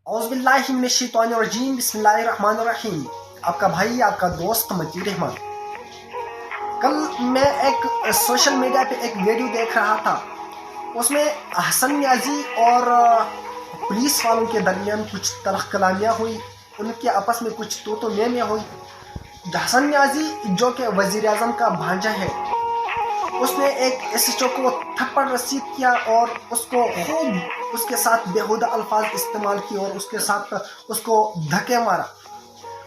औज़ुबिल्लाहिमिनश्शैतानिर्रजीम बिस्मिल्लाहिर्रहमानिर्रहीम। आपका भाई, आपका दोस्त मतीर रहमान। कल मैं एक सोशल मीडिया पे एक वीडियो देख रहा था। उसमें हसन न्याजी और पुलिस वालों के दरमियान कुछ तलख कलामियाँ हुई, उनके आपस में कुछ तो मैं हुई। हसन न्याजी जो कि वज़ीर आज़म का भांजा है, उसने एक एसएचओ को थप्पड़ रसीद किया और उसको खूब उसके साथ बेहुदा अल्फाज इस्तेमाल किए और उसके साथ उसको धक्के मारा।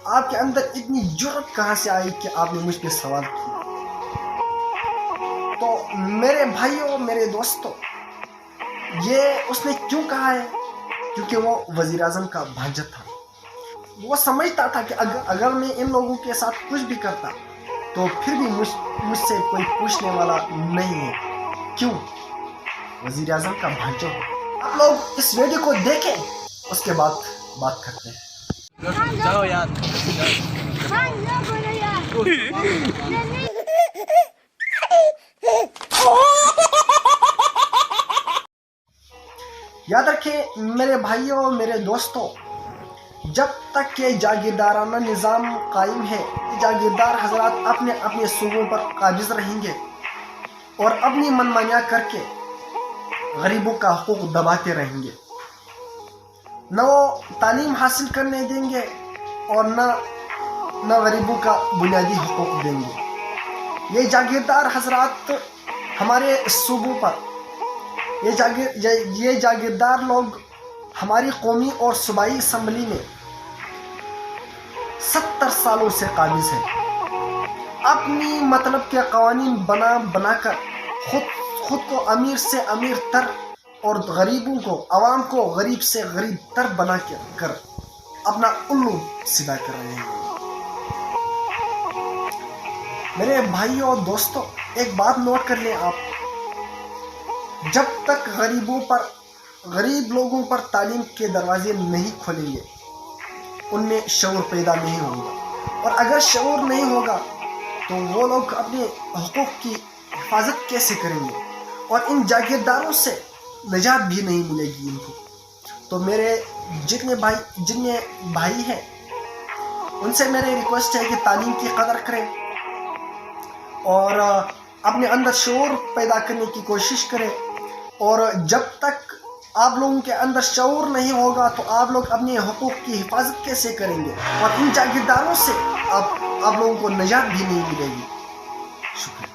आपके अंदर इतनी जुर्रत कहाँ से आई कि आपने मुझ पे सवाल किया? तो मेरे भाइयों, मेरे दोस्तों, ये उसने क्यों कहा है? क्योंकि वो वज़ीर आज़म का भांजा था। वो समझता था कि अगर मैं इन लोगों के साथ कुछ भी करता तो फिर भी मुझसे कोई पूछने वाला नहीं है। क्यों? वज़ीर आज़म का भांजा। आप लोग इस वीडियो को देखें, उसके बाद बात करते हैं। जाओ यार। याद रखें मेरे भाइयों, मेरे दोस्तों, जब तक के जागीरदाराना निज़ाम कायम है, जागीरदार हजरात अपने अपने सूबों पर काबिज रहेंगे और अपनी मनमानियाँ करके गरीबों का हुकूक दबाते रहेंगे। न वो तालीम हासिल करने देंगे और न गरीबों का बुनियादी हुकूक देंगे। ये जागीरदार हजरात हमारे सूबों पर, ये जागीरदार लोग हमारी कौमी और सूबाई असम्बली में 70 सालों से काबिज है। अपनी मतलब के कवानीन बनाकर खुद को अमीर से अमीर तर और गरीबों को, आवाम को गरीब से गरीब तर बना कर अपना उल्लू सीधा कर रहे हैं। मेरे भाइयों और दोस्तों, एक बात नोट कर लें आप, जब तक गरीब लोगों पर तालीम के दरवाजे नहीं खोलेंगे, उनमें शऊर पैदा नहीं होगा। और अगर शऊर नहीं होगा तो वो लोग अपने हुकूक की हिफाजत कैसे करेंगे? और इन जागीरदारों से निजात भी नहीं मिलेगी इनको। तो मेरे जितने भाई हैं, उनसे मेरी रिक्वेस्ट है कि तालीम की कदर करें और अपने अंदर शऊर पैदा करने की कोशिश करें। और जब तक आप लोगों के अंदर शऊर नहीं होगा तो आप लोग अपने हुकूक की हिफाजत कैसे करेंगे? और इन जागीरदारों से आप लोगों को निजात भी नहीं मिलेगी। शुक्रिया।